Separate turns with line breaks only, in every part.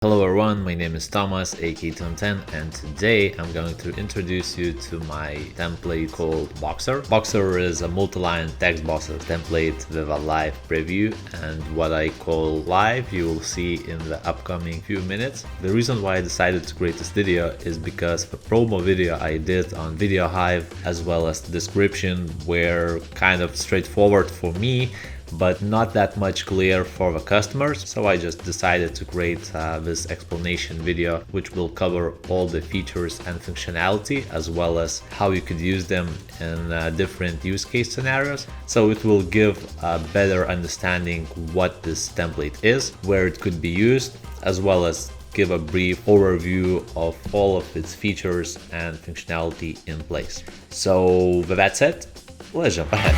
Hello everyone, my name is Thomas, aka Tom10, and today I'm going to introduce you to my template called Boxer. Boxer is a multi-line text box template with a live preview, and what I call live you will see in the upcoming few minutes. The reason why I decided to create this video is because the promo video I did on Video Hive as well as the description were kind of straightforward for me, but not that much clear for the customers. So I just decided to create this explanation video, which will cover all the features and functionality, as well as how you could use them in different use case scenarios. So it will give a better understanding what this template is, where it could be used, as well as give a brief overview of all of its features and functionality in place. So with that said, let's jump ahead.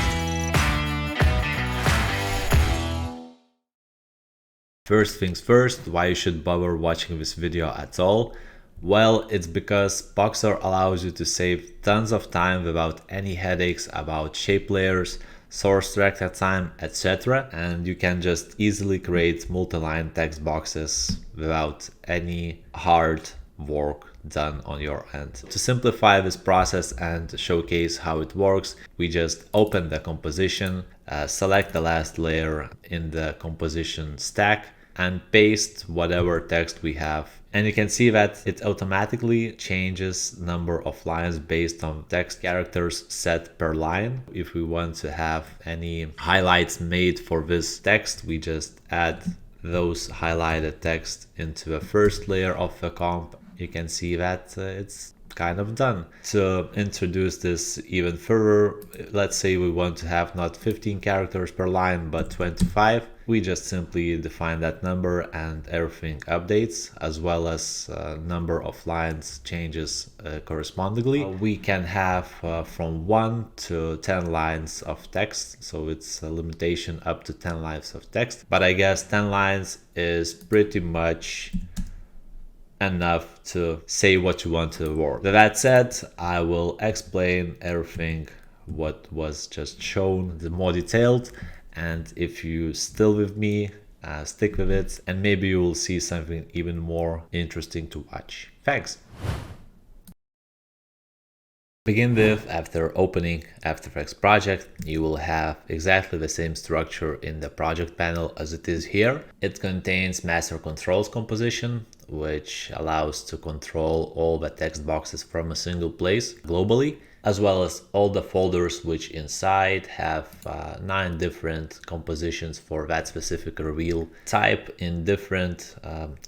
First things first, why you should bother watching this video at all? Well, it's because Boxer allows you to save tons of time without any headaches about shape layers, sourcerectattime, etc. And you can just easily create multi-line text boxes without any hard work done on your end. To simplify this process and showcase how it works, we just open the composition, select the last layer in the composition stack, and paste whatever text we have. And you can see that it automatically changes number of lines based on text characters set per line. If we want to have any highlights made for this text, we just add those highlighted text into the first layer of the comp. You can see that it's kind of done. To introduce this even further, let's say we want to have not 15 characters per line but 25. We just simply define that number and everything updates, as well as number of lines changes correspondingly. We can have from 1 to 10 lines of text, so it's a limitation up to 10 lines of text, but I guess 10 lines is pretty much enough to say what you want to the word. With that said, I will explain everything what was just shown, the more detailed, and if you still with me, stick with it, and maybe you will see something even more interesting to watch. Thanks. Begin with, after opening After Effects project, you will have exactly the same structure in the project panel as it is here. It contains master controls composition, which allows to control all the text boxes from a single place globally, as well as all the folders which inside have 9 different compositions for that specific reveal type in different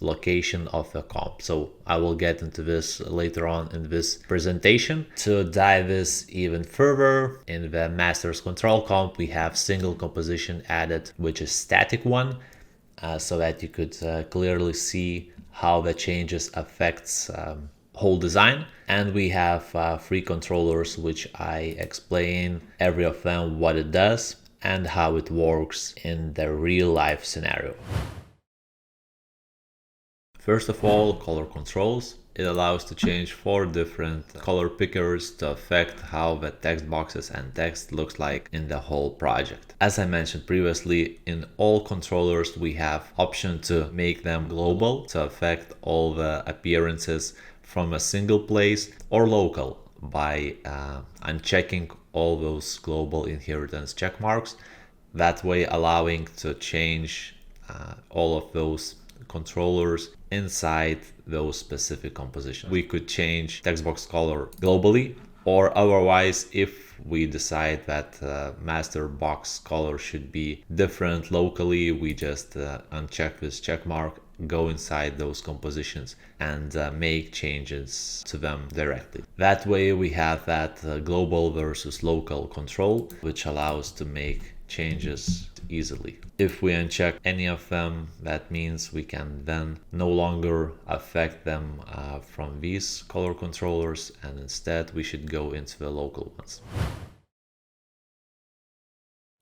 location of the comp. So I will get into this later on in this presentation. To dive this even further, in the master's control comp we have single composition added, which is static one, so that you could clearly see how the changes affects whole design. And we have 3 controllers, which I explain every of them what it does and how it works in the real life scenario. First of all, color controls. It allows to change 4 different color pickers to affect how the text boxes and text looks like in the whole project. As I mentioned previously, in all controllers we have option to make them global to affect all the appearances from a single place, or local by unchecking all those global inheritance check marks. That way allowing to change all of those controllers inside those specific compositions. We could change text box color globally, or otherwise if we decide that master box color should be different locally, we just uncheck this check mark, go inside those compositions and make changes to them directly. That way we have that global versus local control, which allows to make changes easily. If we uncheck any of them, that means we can then no longer affect them from these color controllers, and instead we should go into the local ones.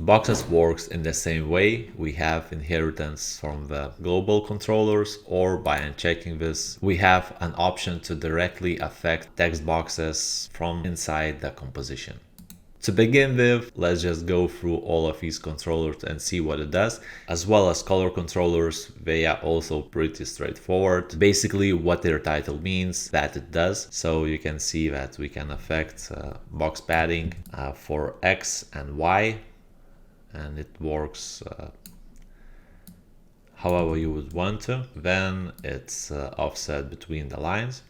Boxes works in the same way. We have inheritance from the global controllers, or by unchecking this, we have an option to directly affect text boxes from inside the composition. To begin with, let's just go through all of these controllers and see what it does, as well as color controllers. They are also pretty straightforward. Basically what their title means, that it does. So you can see that we can affect box padding for X and Y, and it works however you would want to. Then it's offset between the lines.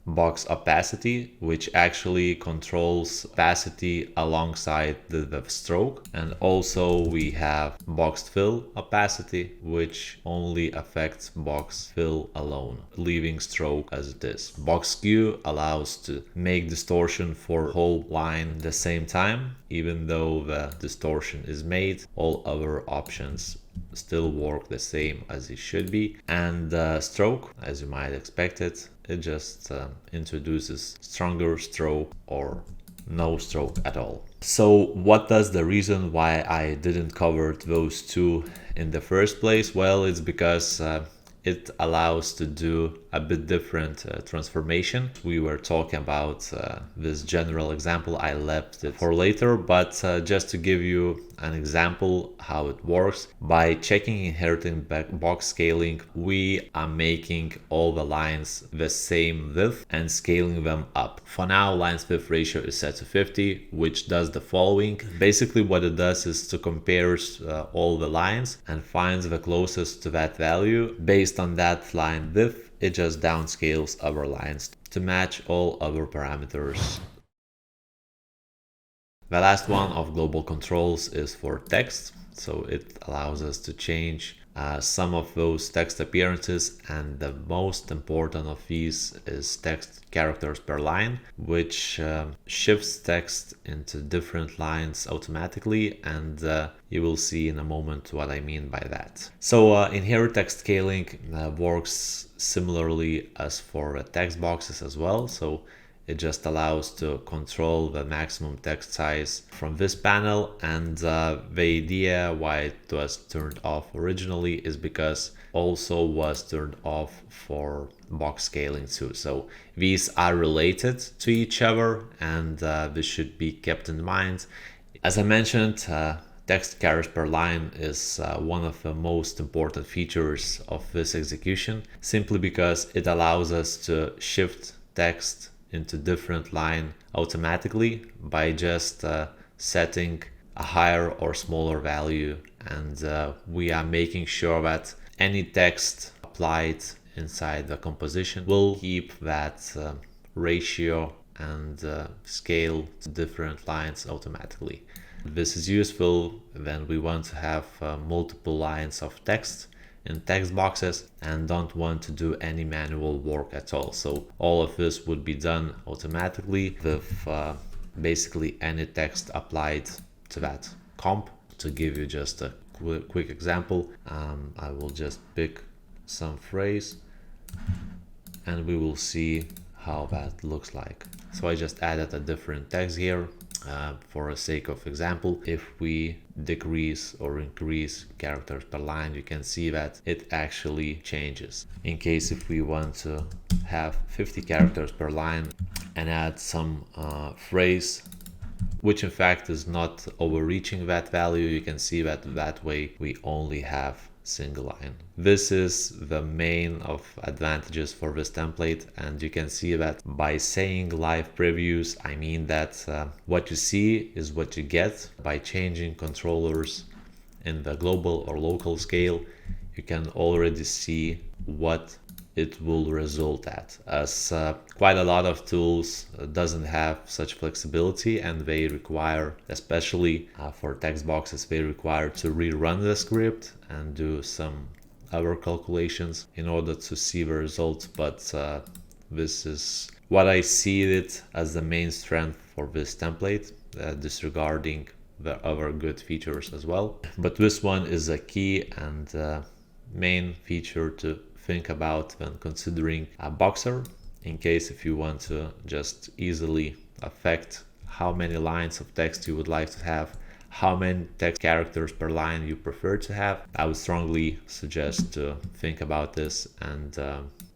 Box opacity, which actually controls opacity alongside the stroke. And also we have box fill opacity, which only affects box fill alone, leaving stroke as it is. Box skew allows to make distortion for whole line the same time. Even though the distortion is made, all other options still work the same as it should be. And stroke, as you might expect it just introduces stronger stroke or no stroke at all. So what does the reason why I didn't cover those two in the first place? Well, it's because it allows to do a bit different transformation. We were talking about this general example. I left it for later, but just to give you an example how it works, by checking inheriting box scaling, we are making all the lines the same width and scaling them up. For now, lines width ratio is set to 50, which does the following. Basically what it does is to compare all the lines and finds the closest to that value. Based on that line width, it just downscales other lines to match all other parameters. The last one of global controls is for text. So it allows us to change some of those text appearances, and the most important of these is text characters per line, which shifts text into different lines automatically, and you will see in a moment what I mean by that. So inherit text scaling works similarly as for text boxes as well. So it just allows to control the maximum text size from this panel, and the idea why it was turned off originally is because also was turned off for box scaling too. So these are related to each other, and this should be kept in mind. As I mentioned, text characters per line is one of the most important features of this execution, simply because it allows us to shift text into different line automatically by just setting a higher or smaller value, and we are making sure that any text applied inside the composition will keep that ratio and scale to different lines automatically. This is useful when we want to have multiple lines of text in text boxes and don't want to do any manual work at all. So all of this would be done automatically with basically any text applied to that comp. To give you just a quick example, I will just pick some phrase and we will see how that looks like. So I just added a different text here. For the sake of example, if we decrease or increase characters per line, you can see that it actually changes. In case if we want to have 50 characters per line and add some phrase, which in fact is not overreaching that value, you can see that that way we only have single line. This is the main of advantages for this template, and you can see that by saying live previews, I mean that what you see is what you get. By changing controllers in the global or local scale, you can already see what it will result at, as quite a lot of tools doesn't have such flexibility, and they require, especially for text boxes, they require to rerun the script and do some other calculations in order to see the results. But this is what I see it as the main strength for this template, disregarding the other good features as well. But this one is a key and main feature to think about when considering a boxer, in case if you want to just easily affect how many lines of text you would like to have, how many text characters per line you prefer to have. I would strongly suggest to think about this and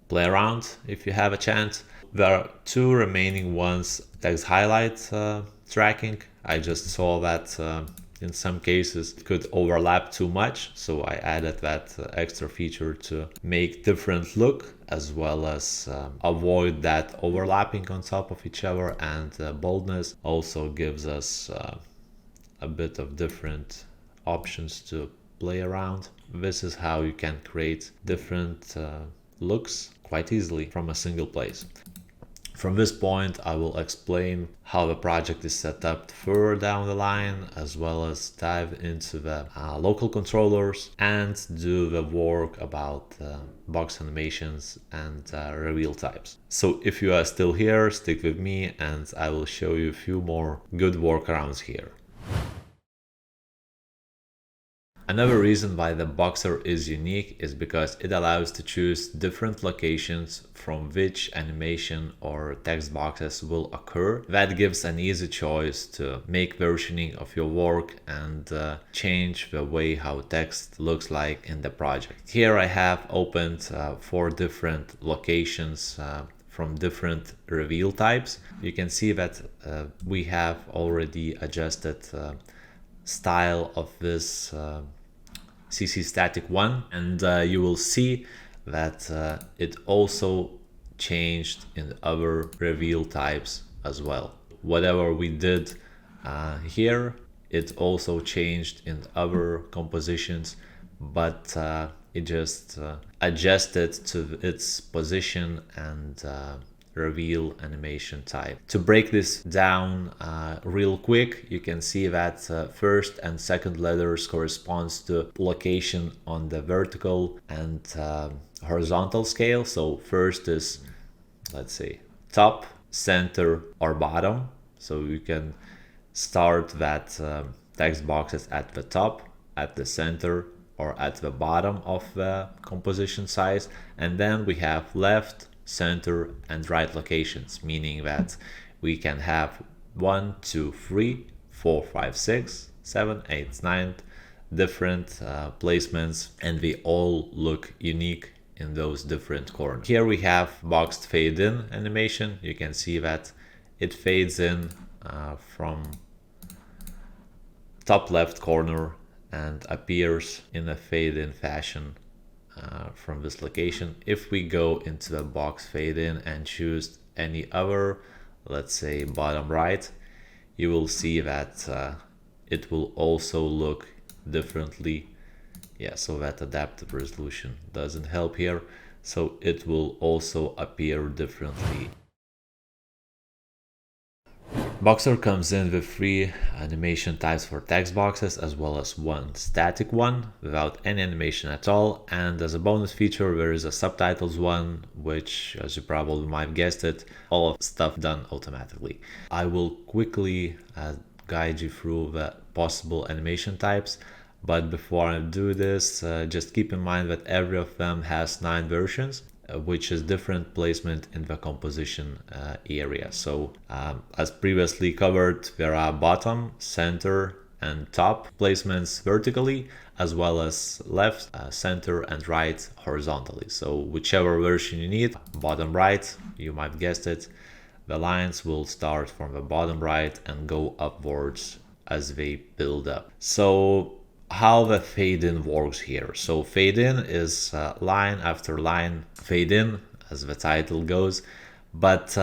play around if you have a chance. There are two remaining ones: text highlight tracking I just saw that in some cases it could overlap too much, so I added that extra feature to make different look, as well as avoid that overlapping on top of each other, and boldness also gives us a bit of different options to play around. This is how you can create different looks quite easily from a single place. From this point, I will explain how the project is set up further down the line, as well as dive into the local controllers and do the work about box animations and reveal types. So if you are still here, stick with me and I will show you a few more good workarounds here. Another reason why the boxer is unique is because it allows to choose different locations from which animation or text boxes will occur. That gives an easy choice to make versioning of your work and change the way how text looks like in the project. Here I have opened 4 different locations from different reveal types. You can see that we have already adjusted style of this CC static one, and you will see that it also changed in other reveal types as well. Whatever we did here, it also changed in other compositions, but it just adjusted to its position and reveal animation type. To break this down real quick, you can see that first and second letters corresponds to location on the vertical and horizontal scale. So first is, let's say, top, center, or bottom. So you can start that text boxes at the top, at the center, or at the bottom of the composition size. And then we have left, center, and right locations, meaning that we can have 1, 2, 3, 4, 5, 6, 7, 8, 9 different placements, and they all look unique in those different corners. Here we have boxed fade in animation. You can see that it fades in from top left corner and appears in a fade in fashion from this location. If we go into the box fade in and choose any other, let's say bottom right, you will see that it will also look differently. Yeah, so that adaptive resolution doesn't help here, so it will also appear differently. Boxer comes in with 3 animation types for text boxes, as well as 1 static one without any animation at all. And as a bonus feature, there is a subtitles one, which, as you probably might have guessed it, all of stuff done automatically. I will quickly guide you through the possible animation types. But before I do this, just keep in mind that every of them has 9 versions, which is different placement in the composition area. So as previously covered, there are bottom, center, and top placements vertically, as well as left, center, and right horizontally. So whichever version you need, bottom right, you might have guessed it, the lines will start from the bottom right and go upwards as they build up. So how the fade in works here. So fade in is line after line fade in, as the title goes, but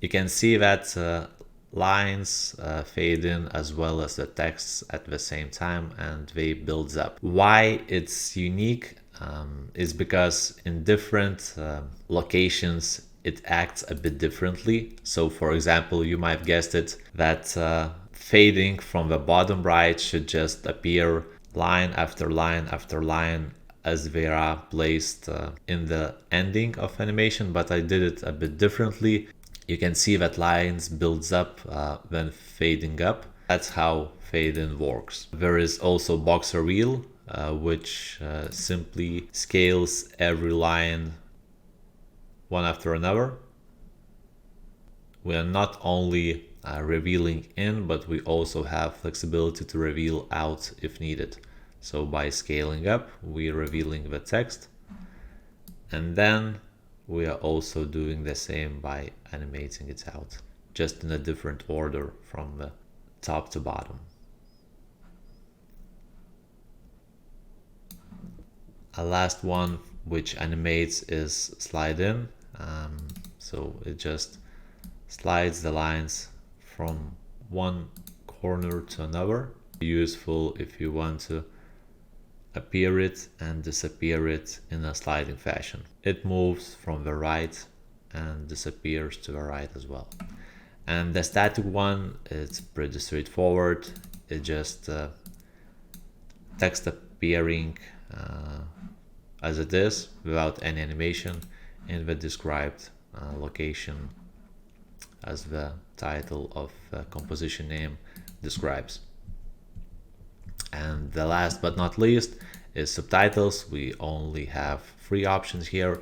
you can see that lines fade in as well as the texts at the same time, and they builds up. Why it's unique is because in different locations it acts a bit differently. So for example, you might have guessed it that fading from the bottom right should just appear line after line after line as they are placed in the ending of animation, but I did it a bit differently. You can see that lines builds up when fading up. That's how fade in works. There is also box reveal, which simply scales every line one after another. We are not only revealing in, but we also have flexibility to reveal out if needed. So by scaling up, we're revealing the text, and then we are also doing the same by animating it out, just in a different order from the top to bottom. A last one which animates is slide in. So it just slides the lines from one corner to another. Useful if you want to appear it and disappear it in a sliding fashion. It moves from the right and disappears to the right as well. And the static one, it's pretty straightforward. It just text appearing as it is without any animation in the described location as the title of the composition name describes. And the last but not least is subtitles. We only have 3 options here,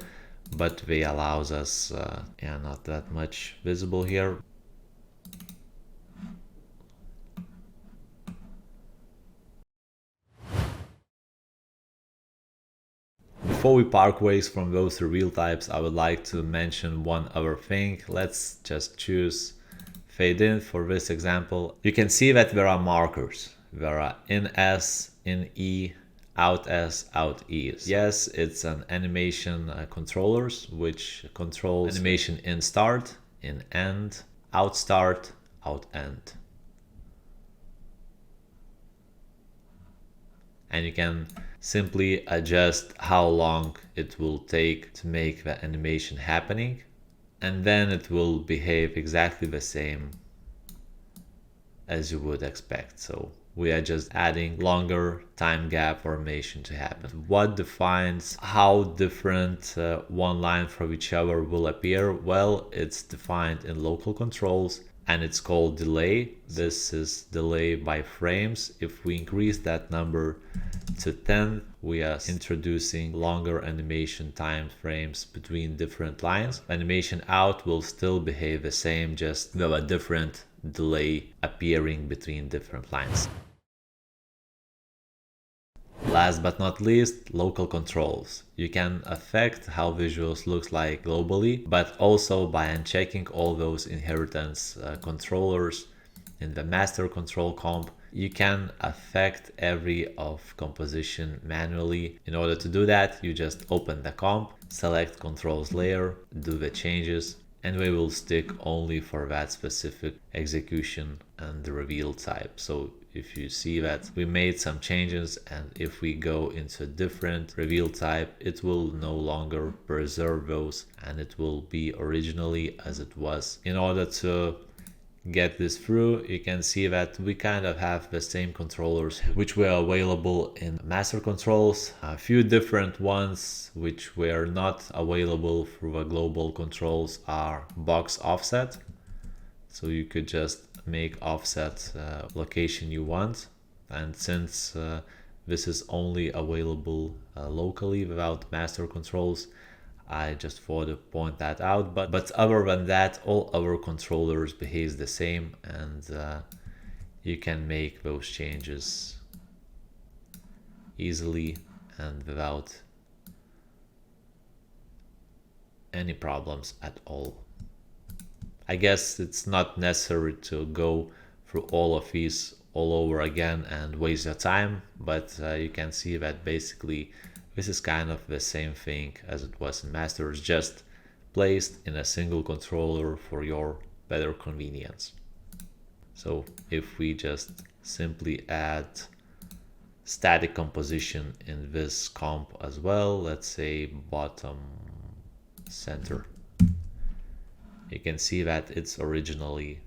but they allows us not that much visible here. Before we part ways from those reveal types, I would like to mention one other thing. Let's just choose fade in for this example. You can see that there are markers. There are in S, in E, out S, out E's. Yes, it's an animation controllers which controls animation in start, in end, out start, out end. And you can simply adjust how long it will take to make the animation happening, and then it will behave exactly the same as you would expect. So we are just adding longer time gap for animation to happen. What defines how different one line from each other will appear? Well, it's defined in local controls and it's called delay. This is delay by frames. If we increase that number to 10, we are introducing longer animation time frames between different lines. Animation out will still behave the same, just with a different delay appearing between different lines. Last but not least, local controls. You can affect how visuals looks like globally, but also by unchecking all those inheritance controllers in the master control comp. You can affect every of composition manually. In order to do that, you just open the comp, select controls layer, do the changes, and we will stick only for that specific execution and the reveal type. So if you see that we made some changes, and if we go into a different reveal type, it will no longer preserve those and it will be originally as it was. In order to get this through, you can see that we kind of have the same controllers which were available in master controls. A few different ones which were not available through the global controls are box offset. So you could just make offset location you want, and since this is only available locally without master controls, I just thought to point that out. But other than that, all other controllers behave the same, and you can make those changes easily and without any problems at all. I guess it's not necessary to go through all of these all over again and waste your time, but you can see that basically this is kind of the same thing as it was in Masters, just placed in a single controller for your better convenience. So if we just simply add static composition in this comp as well, let's say bottom center, you can see that it's originally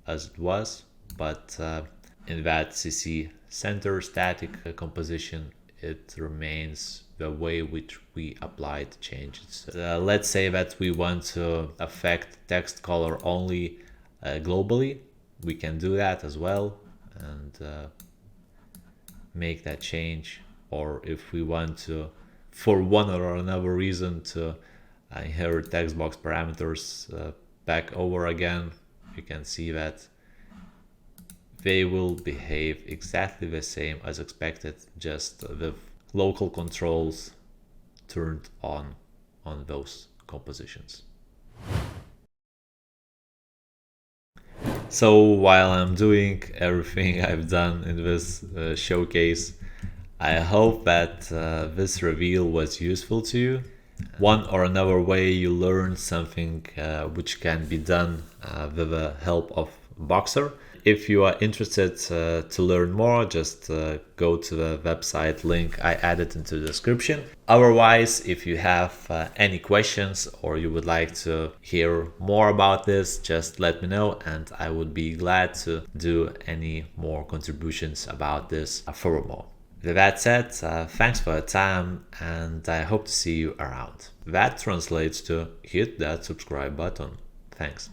as it was, but in that CC center static composition, it remains the way which we applied changes. Let's say that we want to affect text color only globally. We can do that as well and make that change. Or if we want to, for one or another reason, to inherit text box parameters back over again, you can see that they will behave exactly the same as expected, just with local controls turned on those compositions. So while I'm doing everything I've done in this showcase, I hope that this reveal was useful to you. One or another way you learned something which can be done with the help of Boxer. If you are interested to learn more, just go to the website link I added into the description. Otherwise, if you have any questions or you would like to hear more about this, just let me know and I would be glad to do any more contributions about this furthermore. With that said, thanks for your time and I hope to see you around. That translates to hit that subscribe button. Thanks.